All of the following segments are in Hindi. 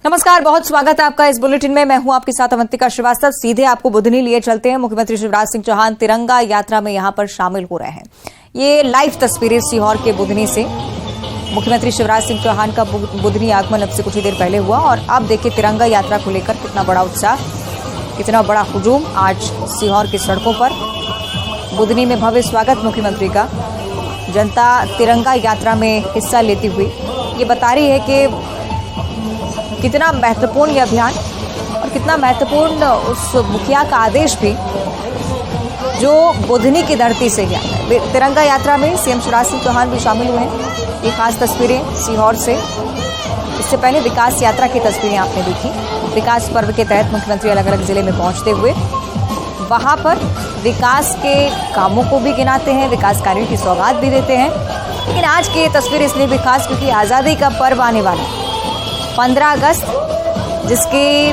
नमस्कार, बहुत स्वागत है आपका इस बुलेटिन में। मैं हूं आपके साथ अवंतिका श्रीवास्तव। सीधे आपको बुधनी लिए चलते हैं। मुख्यमंत्री शिवराज सिंह चौहान तिरंगा यात्रा में यहां पर शामिल हो रहे हैं। ये लाइव तस्वीरें सीहोर के बुधनी से। मुख्यमंत्री शिवराज सिंह चौहान का बुधनी आगमन अब से कुछ ही देर पहले हुआ और अब देखिए तिरंगा यात्रा को लेकर कितना बड़ा उत्साह, कितना बड़ा हुजूम आज सीहोर की सड़कों पर। बुधनी में भव्य स्वागत मुख्यमंत्री का। जनता तिरंगा यात्रा में हिस्सा लेती हुई ये बता रही है कि कितना महत्वपूर्ण यह अभियान और कितना महत्वपूर्ण उस मुखिया का आदेश भी जो बुधनी की धरती से गया है। तिरंगा यात्रा में सीएम शिवराज सिंह चौहान भी शामिल हुए हैं। ये खास तस्वीरें सीहोर से। इससे पहले विकास यात्रा की तस्वीरें आपने देखी। विकास पर्व के तहत मुख्यमंत्री अलग अलग जिले में पहुंचते हुए वहां पर विकास के कामों को भी गिनाते हैं, विकास कार्यों की सौगात भी देते हैं। लेकिन आज की ये तस्वीर इसलिए भी खास क्योंकि आज़ादी का पर्व आने वाला है 15 अगस्त, जिसकी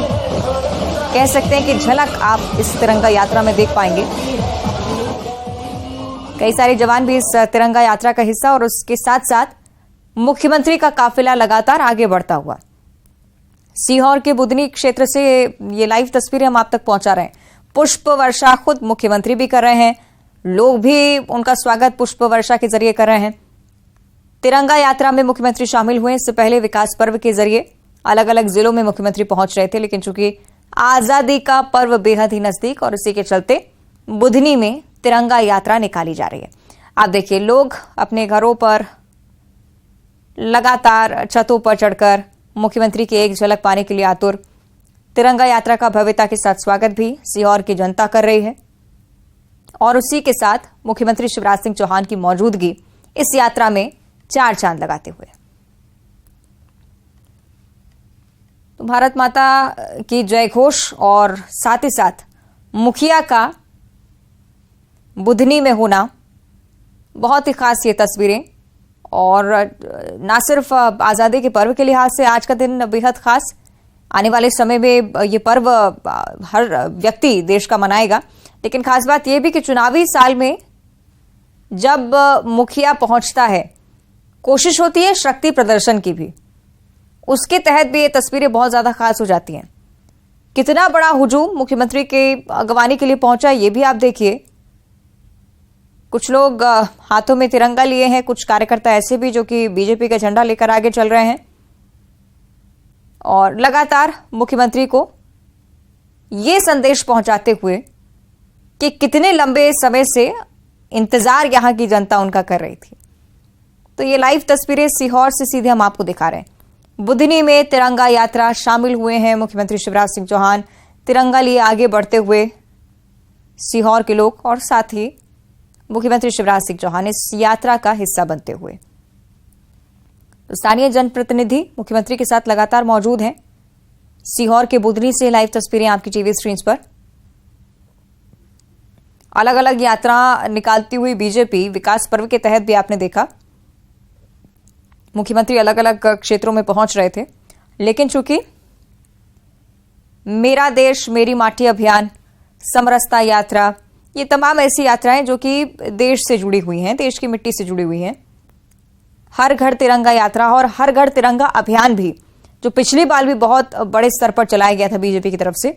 कह सकते हैं कि झलक आप इस तिरंगा यात्रा में देख पाएंगे। कई सारे जवान भी इस तिरंगा यात्रा का हिस्सा और उसके साथ साथ मुख्यमंत्री का काफिला लगातार आगे बढ़ता हुआ। सीहोर के बुधनी क्षेत्र से ये लाइव तस्वीरें हम आप तक पहुंचा रहे हैं। पुष्प वर्षा खुद मुख्यमंत्री भी कर रहे हैं, लोग भी उनका स्वागत पुष्प वर्षा के जरिए कर रहे हैं। तिरंगा यात्रा में मुख्यमंत्री शामिल हुए। इससे पहले विकास पर्व के जरिए अलग अलग जिलों में मुख्यमंत्री पहुंच रहे थे, लेकिन चूंकि आजादी का पर्व बेहद ही नजदीक और इसी के चलते बुधनी में तिरंगा यात्रा निकाली जा रही है। आप देखिए, लोग अपने घरों पर लगातार छतों पर चढ़कर मुख्यमंत्री की एक झलक पाने के लिए आतुर। तिरंगा यात्रा का भव्यता के साथ स्वागत भी सीहोर की जनता कर रही है और उसी के साथ मुख्यमंत्री शिवराज सिंह चौहान की मौजूदगी इस यात्रा में चार चांद लगाते हुए। तो भारत माता की जय घोष और साथ ही साथ मुखिया का बुधनी में होना बहुत ही खास ये तस्वीरें। और ना सिर्फ आज़ादी के पर्व के लिहाज से आज का दिन बेहद खास, आने वाले समय में ये पर्व हर व्यक्ति देश का मनाएगा। लेकिन खास बात यह भी कि चुनावी साल में जब मुखिया पहुंचता है, कोशिश होती है शक्ति प्रदर्शन की भी, उसके तहत भी ये तस्वीरें बहुत ज्यादा खास हो जाती हैं। कितना बड़ा हुजूम मुख्यमंत्री के अगवानी के लिए पहुंचा ये भी आप देखिए। कुछ लोग हाथों में तिरंगा लिए हैं, कुछ कार्यकर्ता ऐसे भी जो कि बीजेपी का झंडा लेकर आगे चल रहे हैं और लगातार मुख्यमंत्री को ये संदेश पहुंचाते हुए कि कितने लंबे समय से इंतजार यहां की जनता उनका कर रही थी। तो ये लाइव तस्वीरें सीहोर से सीधे हम आपको दिखा रहे हैं। बुधनी में तिरंगा यात्रा शामिल हुए हैं मुख्यमंत्री शिवराज सिंह चौहान। तिरंगा लिए आगे बढ़ते हुए सीहोर के लोग और साथ ही मुख्यमंत्री शिवराज सिंह चौहान इस यात्रा का हिस्सा बनते हुए। तो स्थानीय जनप्रतिनिधि मुख्यमंत्री के साथ लगातार मौजूद हैं। सीहोर के बुधनी से लाइव तस्वीरें आपकी टीवी स्क्रीन पर। अलग अलग यात्रा निकालती हुई बीजेपी विकास पर्व के तहत भी आपने देखा मुख्यमंत्री अलग अलग क्षेत्रों में पहुंच रहे थे। लेकिन चूंकि मेरा देश मेरी माटी अभियान, समरसता यात्रा, ये तमाम ऐसी यात्राएं जो कि देश से जुड़ी हुई हैं, देश की मिट्टी से जुड़ी हुई हैं। हर घर तिरंगा यात्रा और हर घर तिरंगा अभियान भी जो पिछली बार भी बहुत बड़े स्तर पर चलाया गया था बीजेपी की तरफ से,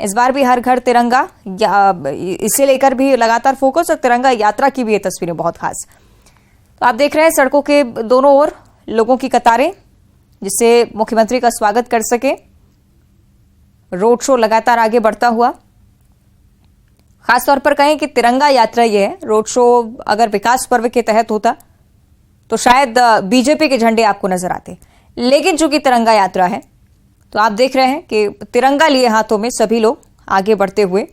इस बार भी हर घर तिरंगा, इसे लेकर भी लगातार फोकस और तिरंगा यात्रा की भी ये तस्वीरें बहुत खास। तो आप देख रहे हैं सड़कों के दोनों ओर लोगों की कतारें, जिससे मुख्यमंत्री का स्वागत कर सके। रोड शो लगातार आगे बढ़ता हुआ। खासतौर पर कहें कि तिरंगा यात्रा ये है, रोड शो अगर विकास पर्व के तहत होता तो शायद बीजेपी के झंडे आपको नजर आते, लेकिन चूंकि तिरंगा यात्रा है तो आप देख रहे हैं कि तिरंगा लिए हाथों में सभी लोग आगे बढ़ते हुए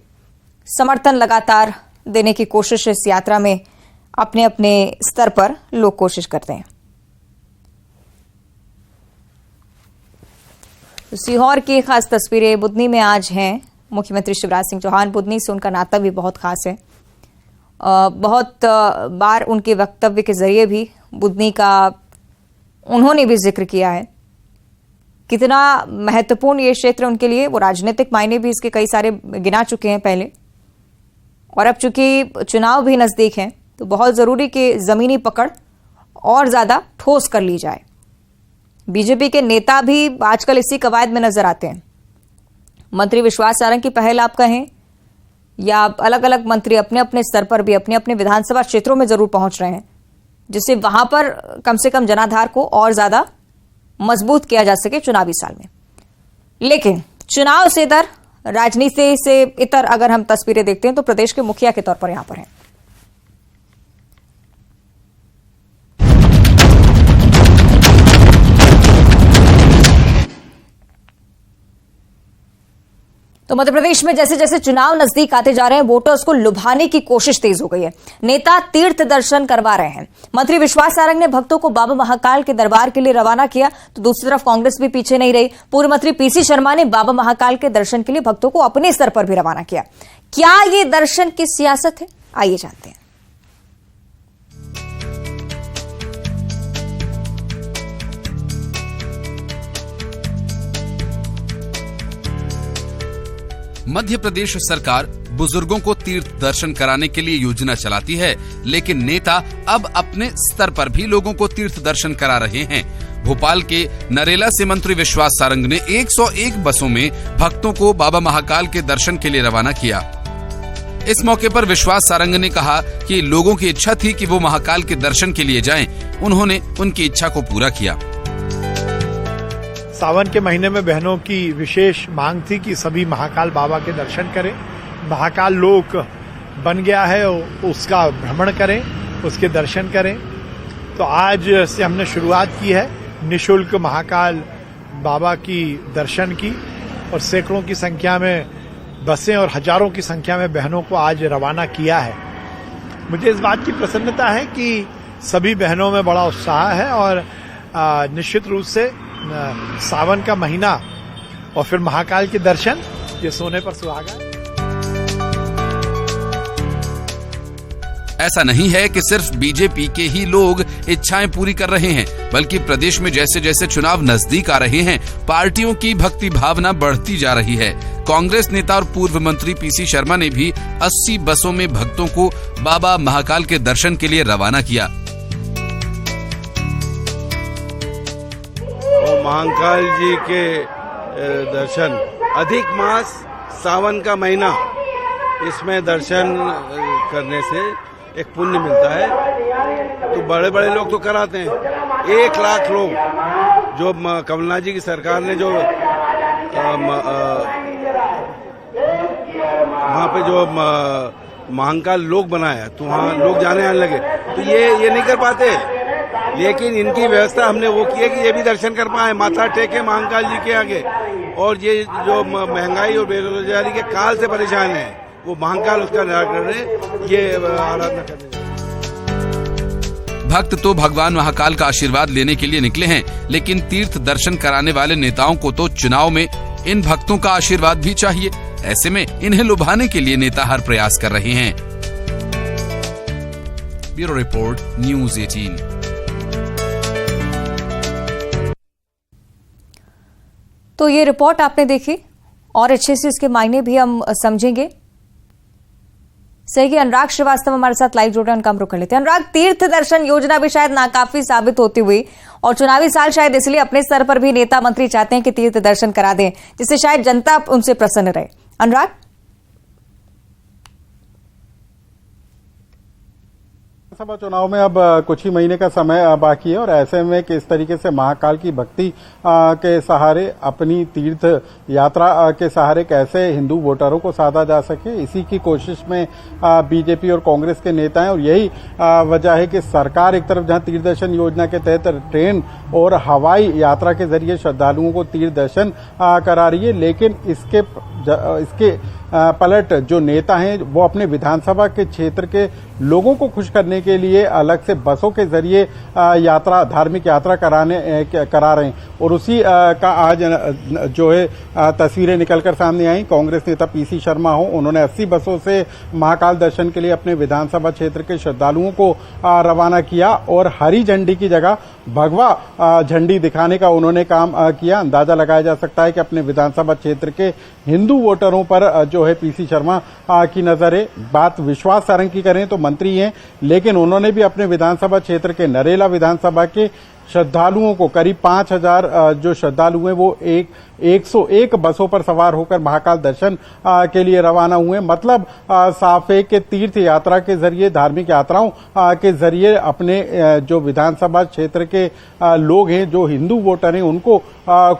समर्थन लगातार देने की कोशिश इस यात्रा में अपने अपने स्तर पर लोग कोशिश करते हैं। सीहोर की खास तस्वीरें बुधनी में आज हैं। मुख्यमंत्री शिवराज सिंह चौहान, बुधनी से उनका नाता भी बहुत खास है। बहुत बार उनके वक्तव्य के जरिए भी बुधनी का उन्होंने भी जिक्र किया है। कितना महत्वपूर्ण ये क्षेत्र उनके लिए, वो राजनीतिक मायने भी इसके कई सारे गिना चुके हैं पहले। और अब चूंकि चुनाव भी नजदीक हैं तो बहुत जरूरी कि जमीनी पकड़ और ज्यादा ठोस कर ली जाए। बीजेपी के नेता भी आजकल इसी कवायद में नजर आते हैं। मंत्री विश्वास सारंग की पहल आप कहें या अलग अलग मंत्री अपने अपने स्तर पर भी अपने अपने विधानसभा क्षेत्रों में जरूर पहुंच रहे हैं, जिससे वहां पर कम से कम जनाधार को और ज्यादा मजबूत किया जा सके चुनावी साल में। लेकिन चुनाव से इतर, राजनीति से इतर अगर हम तस्वीरें देखते हैं तो प्रदेश के मुखिया के तौर पर यहां पर हैं। तो मध्य प्रदेश में जैसे जैसे चुनाव नजदीक आते जा रहे हैं, वोटर्स को लुभाने की कोशिश तेज हो गई है। नेता तीर्थ दर्शन करवा रहे हैं। मंत्री विश्वास सारंग ने भक्तों को बाबा महाकाल के दरबार के लिए रवाना किया, तो दूसरी तरफ कांग्रेस भी पीछे नहीं रही। पूर्व मंत्री पीसी शर्मा ने बाबा महाकाल के दर्शन के लिए भक्तों को अपने स्तर पर भी रवाना किया। क्या ये दर्शन की सियासत है? आइए जानते हैं। मध्य प्रदेश सरकार बुजुर्गों को तीर्थ दर्शन कराने के लिए योजना चलाती है, लेकिन नेता अब अपने स्तर पर भी लोगों को तीर्थ दर्शन करा रहे हैं। भोपाल के नरेला से मंत्री विश्वास सारंग ने 101 बसों में भक्तों को बाबा महाकाल के दर्शन के लिए रवाना किया। इस मौके पर विश्वास सारंग ने कहा कि लोगों की इच्छा थी कि वो महाकाल के दर्शन के लिए जाएं। उन्होंने उनकी इच्छा को पूरा किया। सावन के महीने में बहनों की विशेष मांग थी कि सभी महाकाल बाबा के दर्शन करें। महाकाल लोक बन गया है, उसका भ्रमण करें, उसके दर्शन करें। तो आज से हमने शुरुआत की है निःशुल्क महाकाल बाबा की दर्शन की, और सैकड़ों की संख्या में बसें और हजारों की संख्या में बहनों को आज रवाना किया है। मुझे इस बात की प्रसन्नता है कि सभी बहनों में बड़ा उत्साह है, और निश्चित रूप से सावन का महीना और फिर महाकाल के दर्शन, ये सोने पर सुहागा। ऐसा नहीं है कि सिर्फ बीजेपी के ही लोग इच्छाएं पूरी कर रहे हैं, बल्कि प्रदेश में जैसे जैसे चुनाव नजदीक आ रहे हैं, पार्टियों की भक्ति भावना बढ़ती जा रही है। कांग्रेस नेता और पूर्व मंत्री पीसी शर्मा ने भी 80 बसों में भक्तों को बाबा महाकाल के दर्शन के लिए रवाना किया। महाकाल जी के दर्शन, अधिक मास सावन का महीना, इसमें दर्शन करने से एक पुण्य मिलता है। तो बड़े बड़े लोग तो कराते हैं। 1 लाख लोग जो कमलनाथ जी की सरकार ने जो वहाँ पे जो महाकाल लोक बनाया, तो वहाँ लोग जाने आने लगे। तो ये नहीं कर पाते, लेकिन इनकी व्यवस्था हमने वो की है कि ये भी दर्शन कर पाए, माथा टेके महाकाल जी के आगे। और ये जो महंगाई और बेरोजगारी के काल से परेशान है, वो महाकाल उसका निराकरण है, ये आराधना करने। भक्त तो भगवान महाकाल का आशीर्वाद लेने के लिए निकले हैं, लेकिन तीर्थ दर्शन कराने वाले नेताओं को तो चुनाव में इन भक्तों का आशीर्वाद भी चाहिए। ऐसे में इन्हें लुभाने के लिए नेता हर प्रयास कर रहे हैं। Bureau report, news 18। तो ये रिपोर्ट आपने देखी, और अच्छे से इसके मायने भी हम समझेंगे। सही कि अनुराग श्रीवास्तव हमारे साथ लाइव जुड़े, उनका हम रुख कर लेते हैं। अनुराग, तीर्थ दर्शन योजना भी शायद नाकाफी साबित होती हुई, और चुनावी साल शायद इसलिए अपने स्तर पर भी नेता मंत्री चाहते हैं कि तीर्थ दर्शन करा दें, जिससे शायद जनता उनसे प्रसन्न रहे। अनुराग, लोकसभा चुनाव में अब कुछ ही महीने का समय बाकी है, और ऐसे में किस तरीके से महाकाल की भक्ति के सहारे, अपनी तीर्थ यात्रा के सहारे कैसे हिंदू वोटरों को साधा जा सके, इसी की कोशिश में बीजेपी और कांग्रेस के नेता हैं। और यही वजह है कि सरकार एक तरफ जहां तीर्थ दर्शन योजना के तहत ट्रेन और हवाई यात्रा के जरिए श्रद्धालुओं को तीर्थ दर्शन करा रही है, लेकिन इसके पलट जो नेता हैं वो अपने विधानसभा के क्षेत्र के लोगों को खुश करने के लिए अलग से बसों के जरिए यात्रा, धार्मिक यात्रा करा रहे हैं। और उसी का आज जो है तस्वीरें निकलकर सामने आई। कांग्रेस नेता पीसी शर्मा हो, उन्होंने 80 बसों से महाकाल दर्शन के लिए अपने विधानसभा क्षेत्र के श्रद्धालुओं को रवाना किया, और हरी झंडी की जगह भगवा झंडी दिखाने का उन्होंने काम किया। अंदाजा लगाया जा सकता है कि अपने विधानसभा क्षेत्र के हिंदू वोटरों पर जो है पीसी शर्मा की नजर है। बात विश्वास सारंग की करें तो मंत्री हैं, लेकिन उन्होंने भी अपने विधानसभा क्षेत्र के नरेला विधानसभा के श्रद्धालुओं को, करीब 5000 जो श्रद्धालु हैं वो 101 बसों पर सवार होकर महाकाल दर्शन के लिए रवाना हुए। मतलब साफ है कि तीर्थ यात्रा के जरिए, धार्मिक यात्राओं के जरिए अपने जो विधानसभा क्षेत्र के लोग हैं, जो हिंदू वोटर हैं, उनको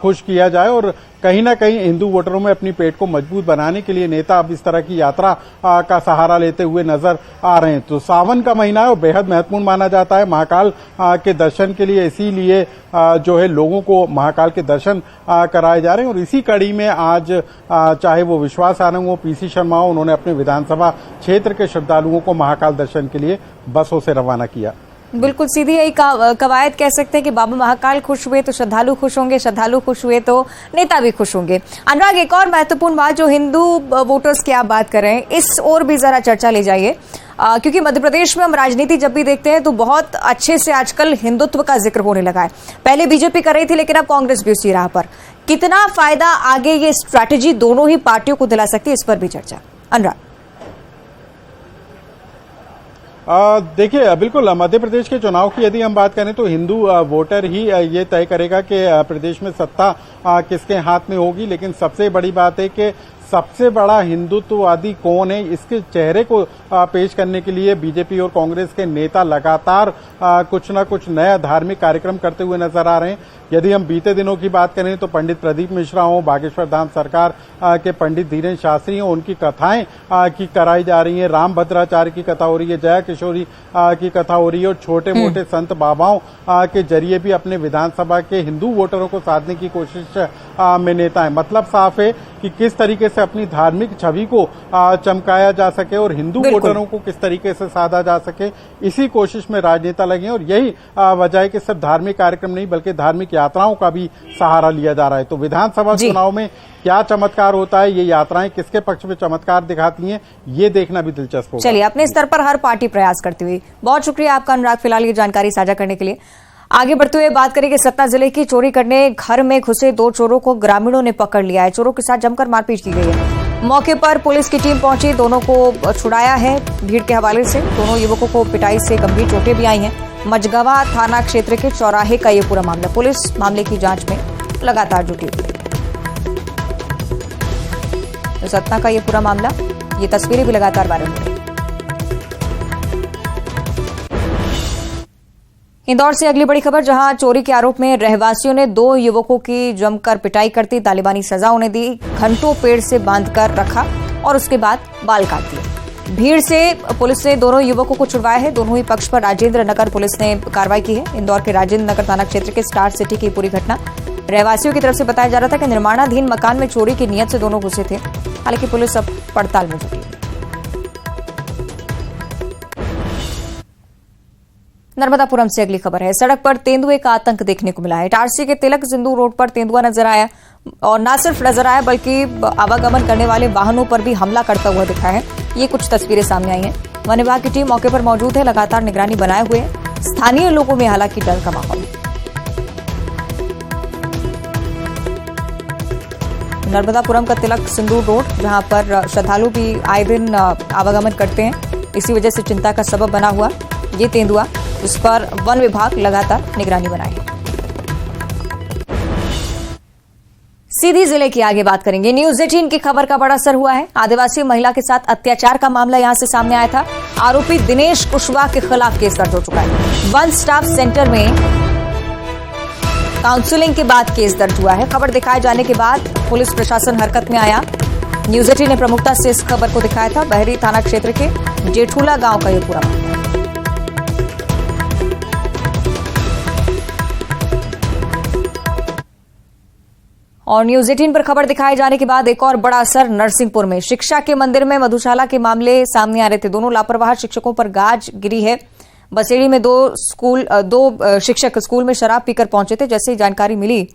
खुश किया जाए और कहीं ना कहीं हिंदू वोटरों में अपनी पेट को मजबूत बनाने के लिए नेता अब इस तरह की यात्रा का सहारा लेते हुए नजर आ रहे हैं। तो सावन का महीना है और बेहद महत्वपूर्ण माना जाता है महाकाल के दर्शन के लिए, इसीलिए जो है लोगों को महाकाल के दर्शन कराए जा रहे हैं। और इसी कड़ी में आज चाहे वो विश्वास आनंद हो, पीसी शर्मा हो, उन्होंने अपने विधानसभा क्षेत्र के श्रद्धालुओं को महाकाल दर्शन के लिए बसों से रवाना किया। बिल्कुल सीधी यही कवायद कह सकते हैं कि बाबा महाकाल खुश हुए तो श्रद्धालु खुश होंगे, श्रद्धालु खुश हुए तो नेता भी खुश होंगे। अनुराग, एक और महत्वपूर्ण बात जो हिंदू वोटर्स की आप बात कर रहे हैं, इस ओर भी जरा चर्चा ले जाइए, क्योंकि मध्य प्रदेश में हम राजनीति जब भी देखते हैं तो बहुत अच्छे से आजकल हिंदुत्व का जिक्र होने लगा है। पहले बीजेपी कर रही थी, लेकिन अब कांग्रेस भी उसी राह पर। कितना फायदा आगे ये स्ट्रैटेजी दोनों ही पार्टियों को दिला सकती है, इस पर भी चर्चा। अनुराग, देखिए, बिल्कुल मध्य प्रदेश के चुनाव की यदि हम बात करें तो हिंदू वोटर ही ये तय करेगा कि प्रदेश में सत्ता किसके हाथ में होगी। लेकिन सबसे बड़ी बात है कि सबसे बड़ा हिंदुत्ववादी कौन है, इसके चेहरे को पेश करने के लिए बीजेपी और कांग्रेस के नेता लगातार कुछ न कुछ नया धार्मिक कार्यक्रम करते हुए नजर आ रहे हैं। यदि हम बीते दिनों की बात करें तो पंडित प्रदीप मिश्रा हो, बागेश्वर धाम सरकार के पंडित धीरेन्द्र शास्त्री हो, उनकी कथाएं की कराई जा रही हैं। राम भद्राचार्य की कथा हो रही है, जया किशोरी की कथा हो रही है और छोटे मोटे संत बाबाओं के जरिए भी अपने विधानसभा के हिंदू वोटरों को साधने की कोशिश में नेता है। मतलब साफ है कि किस तरीके से अपनी धार्मिक छवि को चमकाया जा सके और हिंदू वोटरों को किस तरीके से साधा जा सके, इसी कोशिश में राजनेता लगे हैं। और यही वजह है कि सिर्फ धार्मिक कार्यक्रम नहीं बल्कि धार्मिक यात्राओं का भी सहारा लिया जा रहा है। तो विधानसभा चुनाव में क्या चमत्कार होता है, ये यात्राएं किसके पक्ष में चमत्कार दिखाती हैं, ये देखना भी दिलचस्प होगा। चलिए, अपने स्तर पर हर पार्टी प्रयास करती हुई। बहुत शुक्रिया आपका अनुराग, फिलहाल ये जानकारी साझा करने के लिए। आगे बढ़ते हुए बात करेंगे सतना जिले की। चोरी करने घर में घुसे 2 चोरों को ग्रामीणों ने पकड़ लिया है। चोरों के साथ जमकर मारपीट की गई है। मौके पर पुलिस की टीम पहुंची, दोनों को छुड़ाया है। भीड़ के हवाले से दोनों युवकों को पिटाई से गंभीर चोटें भी आई हैं। मझगवा थाना क्षेत्र के चौराहे का ये पूरा मामला। पुलिस मामले की जांच में लगातार जुटी हुई है। तो सतना का ये पूरा मामला, ये तस्वीरें भी लगातार वायरल हो रही हैं। इंदौर से अगली बड़ी खबर, जहां चोरी के आरोप में रहवासियों ने 2 युवकों की जमकर पिटाई करती, तालिबानी सजा उन्हें दी, घंटों पेड़ से बांधकर रखा और उसके बाद बाल काट दिए। भीड़ से पुलिस ने दोनों युवकों को छुड़वाया है। दोनों ही पक्ष पर राजेंद्र नगर पुलिस ने कार्रवाई की है। इंदौर के राजेंद्र नगर थाना क्षेत्र के स्टार सिटी की पूरी घटना रहवासियों की तरफ से बताया जा रहा था कि निर्माणाधीन मकान में चोरी की नीयत से दोनों घुसे थे। हालांकि पुलिस अब पड़ताल में जुटी है। नर्मदापुरम से अगली खबर है। सड़क पर तेंदुए का आतंक देखने को मिला है। इटारसी के तिलक सिंदूर रोड पर तेंदुआ नजर आया और न सिर्फ नजर आया बल्कि आवागमन करने वाले वाहनों पर भी हमला करता हुआ दिखा है। ये कुछ तस्वीरें सामने आई हैं। वन विभाग की टीम मौके पर मौजूद है, लगातार निगरानी बनाए हुए है। स्थानीय लोगों में हालांकि डर का माहौल है। नर्मदापुरम का तिलक सिंदूर रोड, जहां पर श्रद्धालु भी आए दिन आवागमन करते हैं, इसी वजह से चिंता का सबब बना हुआ ये तेंदुआ, इस पर वन विभाग लगातार निगरानी बनाए है। सीधी जिले की आगे बात करेंगे। न्यूज 18 की खबर का बड़ा असर हुआ है। आदिवासी महिला के साथ अत्याचार का मामला यहां से सामने आया था। आरोपी दिनेश कुशवाहा के खिलाफ केस दर्ज हो चुका है। वन स्टाफ सेंटर में काउंसलिंग के बाद केस दर्ज हुआ है। खबर दिखाए जाने के बाद पुलिस प्रशासन हरकत में आया। न्यूज 18 ने प्रमुखता से इस खबर को दिखाया था। बहरी थाना क्षेत्र के जेठूला गांव का यह पूरा मामला। और न्यूज 18 पर खबर दिखाए जाने के बाद एक और बड़ा असर नरसिंहपुर में। शिक्षा के मंदिर में मधुशाला के मामले सामने आ रहे थे। दोनों लापरवाह शिक्षकों पर गाज गिरी है। बसेड़ी में दो शिक्षक स्कूल में शराब पीकर पहुंचे थे। जैसे ही जानकारी मिली,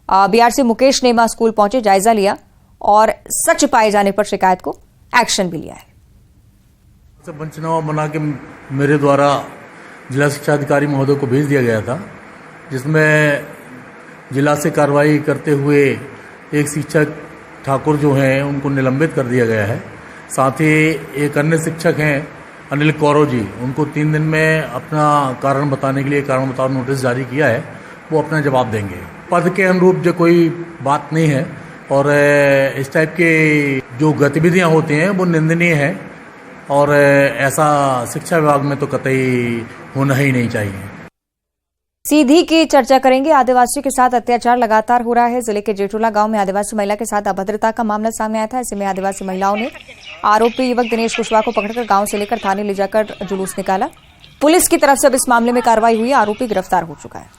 बीआरसी मुकेश नेमा स्कूल पहुंचे, जायजा लिया और सच पाए जाने पर शिकायत को एक्शन भी लिया है। पंचनामा बना के मेरे द्वारा जिला शिक्षा अधिकारी महोदय को भेज दिया गया था, जिसमें जिला से कार्रवाई करते हुए एक शिक्षक ठाकुर जो हैं उनको निलंबित कर दिया गया है। साथ ही एक अन्य शिक्षक हैं अनिल कौरव जी, उनको 3 दिन में अपना कारण बताने के लिए कारण बताओ नोटिस जारी किया है। वो अपना जवाब देंगे। पद के अनुरूप जो कोई बात नहीं है और इस टाइप के जो गतिविधियां होती हैं वो निंदनीय है और ऐसा शिक्षा विभाग में तो कतई होना ही नहीं चाहिए। सीधी की चर्चा करेंगे। आदिवासियों के साथ अत्याचार लगातार हो रहा है। जिले के जेठोला गांव में आदिवासी महिला के साथ अभद्रता का मामला सामने आया था। ऐसे में आदिवासी महिलाओं ने आरोपी युवक दिनेश कुशवाहा को पकड़कर गांव से लेकर थाने ले जाकर जुलूस निकाला। पुलिस की तरफ से अब इस मामले में कार्रवाई हुई। आरोपी गिरफ्तार हो चुका है।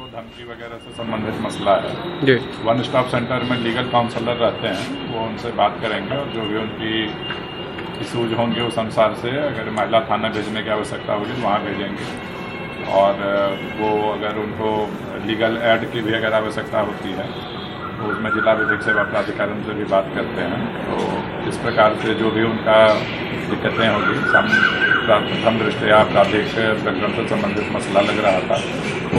धमकी वगैरह से संबंधित मसला है जी। वन स्टॉप सेंटर में लीगल काउंसलर रहते हैं, वो उनसे बात करेंगे और जो भी उनकी इशूज होंगे उस अनुसार से अगर महिला थाना भेजने की आवश्यकता होगी तो वहाँ भेजेंगे। और वो अगर उनको लीगल एड की भी अगर आवश्यकता होती है तो उसमें जिला विधिक सेवा प्राधिकरण से भी बात करते हैं। तो इस प्रकार से जो भी उनका दिक्कतें होगी, प्रथम दृष्टया आपराधिक प्रकरण से संबंधित मसला लग रहा था,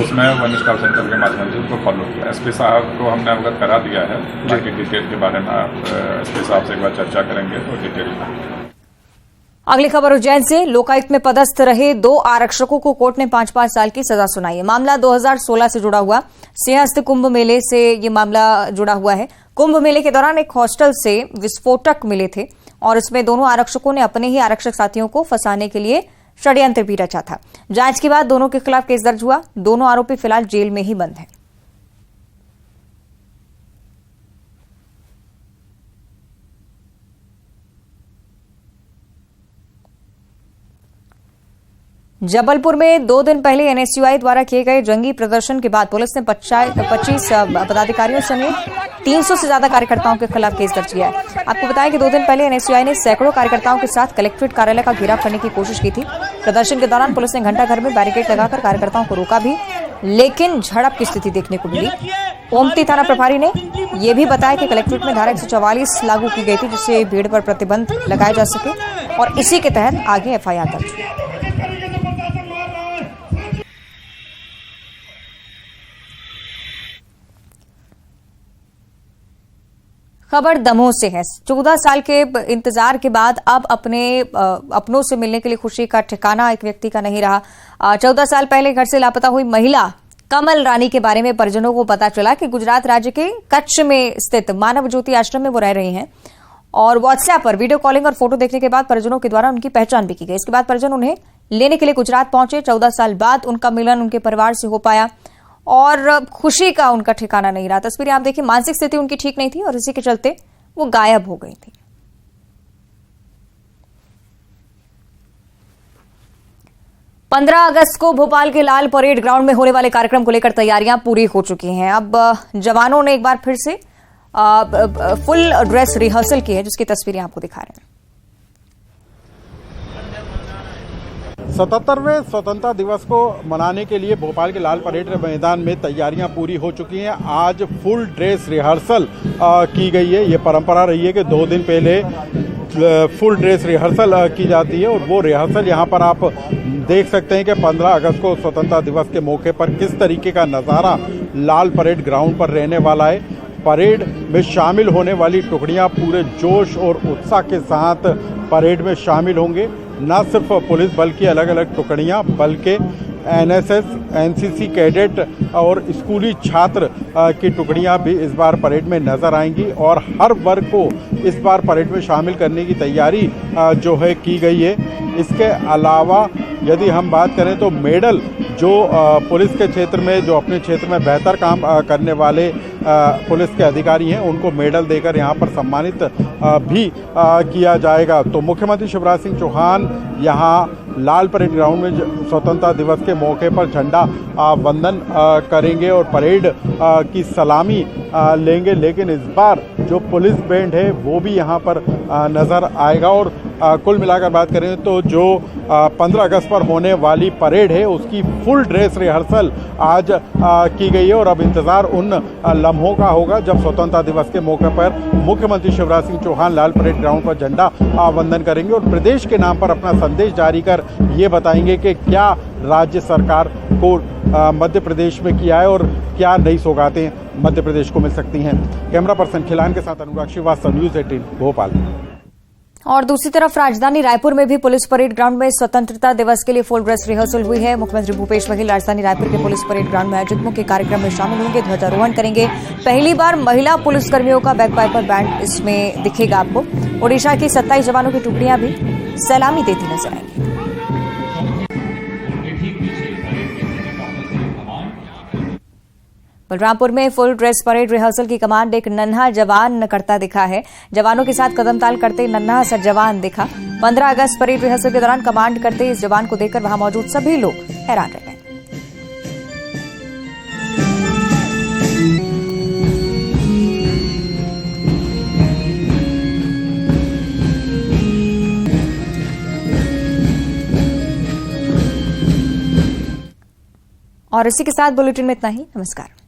उसमें वन स्टॉप सेंटर के माध्यम से उनको फॉलो किया। एसपी साहब को हमने अवगत करा दिया है। बाकी डिटेल के बारे में आप एसपी साहब से एक बार चर्चा करेंगे तो डिटेल में। अगली खबर उज्जैन से। लोकायुक्त में पदस्थ रहे 2 आरक्षकों को कोर्ट ने 5-5 साल की सजा सुनाई है। मामला 2016 से जुड़ा हुआ सिंहस्थ कुंभ मेले से ये मामला जुड़ा हुआ है। कुंभ मेले के दौरान एक हॉस्टल से विस्फोटक मिले थे और इसमें दोनों आरक्षकों ने अपने ही आरक्षक साथियों को फंसाने के लिए षड्यंत्र भी रचा था। जांच के बाद दोनों के खिलाफ केस दर्ज हुआ। दोनों आरोपी फिलहाल जेल में ही बंद हैं। जबलपुर में 2 दिन पहले एनएसयूआई द्वारा किए गए जंगी प्रदर्शन के बाद पुलिस ने 25 पदाधिकारियों समेत 300 से ज्यादा कार्यकर्ताओं के खिलाफ केस दर्ज किया है। आपको बताया कि 2 दिन पहले एनएसयूआई ने सैकड़ों कार्यकर्ताओं के साथ कलेक्ट्रेट कार्यालय का घेराव करने की कोशिश की थी। प्रदर्शन के दौरान पुलिस ने घंटाघर में बैरिकेड लगाकर कार्यकर्ताओं को रोका भी, लेकिन झड़प की स्थिति देखने को मिली। ओमती थाना प्रभारी ने यह भी बताया कि कलेक्ट्रेट में धारा 144 लागू की गई थी, जिससे भीड़ पर प्रतिबंध लगाया जा सके और इसी के तहत आगे एफआईआर दर्ज हुई। खबर दमोह से है। 14 साल के इंतजार के बाद अब अपनों से मिलने के लिए खुशी का ठिकाना एक व्यक्ति का नहीं रहा। 14 साल पहले घर से लापता हुई महिला कमल रानी के बारे में परिजनों को पता चला कि गुजरात राज्य के कच्छ में स्थित मानव ज्योति आश्रम में वो रह रही हैं और व्हाट्सएप पर वीडियो कॉलिंग और फोटो देखने के बाद परिजनों के द्वारा उनकी पहचान भी की गई। इसके बाद परिजन उन्हें लेने के लिए गुजरात पहुंचे। 14 साल बाद उनका मिलन उनके परिवार से हो पाया और खुशी का उनका ठिकाना नहीं रहा। तस्वीरें आप देखिए, मानसिक स्थिति उनकी ठीक नहीं थी और इसी के चलते वो गायब हो गई थी। पंद्रह अगस्त को भोपाल के लाल परेड ग्राउंड में होने वाले कार्यक्रम को लेकर तैयारियां पूरी हो चुकी हैं। अब जवानों ने एक बार फिर से फुल ड्रेस रिहर्सल की है, जिसकी तस्वीरें आपको दिखा रहे हैं। 77वें स्वतंत्रता दिवस को मनाने के लिए भोपाल के लाल परेड मैदान में तैयारियां पूरी हो चुकी हैं। आज फुल ड्रेस रिहर्सल की गई है। ये परंपरा रही है कि 2 दिन पहले फुल ड्रेस रिहर्सल की जाती है और वो रिहर्सल यहाँ पर आप देख सकते हैं कि 15 अगस्त को स्वतंत्रता दिवस के मौके पर किस तरीके का नज़ारा लाल परेड ग्राउंड पर रहने वाला है। परेड में शामिल होने वाली टुकड़ियां पूरे जोश और उत्साह के साथ परेड में शामिल होंगे। न सिर्फ पुलिस बल की अलग अलग टुकड़ियां बल्कि एनएसएस, एनसीसी कैडेट और स्कूली छात्र की टुकड़ियां भी इस बार परेड में नज़र आएंगी और हर वर्ग को इस बार परेड में शामिल करने की तैयारी जो है की गई है। इसके अलावा यदि हम बात करें तो मेडल जो पुलिस के क्षेत्र में, जो अपने क्षेत्र में बेहतर काम करने वाले पुलिस के अधिकारी हैं, उनको मेडल देकर यहाँ पर सम्मानित भी किया जाएगा। तो मुख्यमंत्री शिवराज सिंह चौहान यहाँ लाल परेड ग्राउंड में स्वतंत्रता दिवस के मौके पर झंडा वंदन करेंगे और परेड की सलामी लेंगे। लेकिन इस बार जो पुलिस बैंड है वो भी यहाँ पर नज़र आएगा और कुल मिलाकर बात करें तो जो 15 अगस्त पर होने वाली परेड है उसकी फुल ड्रेस रिहर्सल आज की गई है और अब इंतज़ार उन लम्हों का होगा जब स्वतंत्रता दिवस के मौके पर मुख्यमंत्री शिवराज सिंह चौहान लाल परेड ग्राउंड पर झंडा वंदन करेंगे और प्रदेश के नाम पर अपना संदेश जारी कर ये बताएंगे कि क्या राज्य सरकार को मध्य प्रदेश में किया है और क्या नई सौगातें मध्य प्रदेश को मिल सकती हैं। कैमरा पर्सन खिलान के साथ अनुराग श्रीवास्तव, न्यूज़ 18 भोपाल। और दूसरी तरफ राजधानी रायपुर में भी पुलिस परेड ग्राउंड में स्वतंत्रता दिवस के लिए फुल ड्रेस रिहर्सल हुई है। मुख्यमंत्री भूपेश बघेल राजधानी रायपुर के पुलिस परेड ग्राउंड में आयोजित मुख्य कार्यक्रम में शामिल होंगे, ध्वजारोहण करेंगे। पहली बार महिला पुलिसकर्मियों का बैकपाइपर बैंड इसमें दिखेगा आपको। ओडिशा की 27 जवानों की टुकड़ियां भी सलामी देती नजर आएंगी। बलरामपुर में फुल ड्रेस परेड रिहर्सल की कमांड एक नन्हा जवान करता दिखा है। जवानों के साथ कदम ताल करते नन्हा सा जवान दिखा। 15 अगस्त परेड रिहर्सल के दौरान कमांड करते इस जवान को देखकर वहां मौजूद सभी लोग हैरान रह गए। और इसी के साथ बुलेटिन में इतना ही। नमस्कार।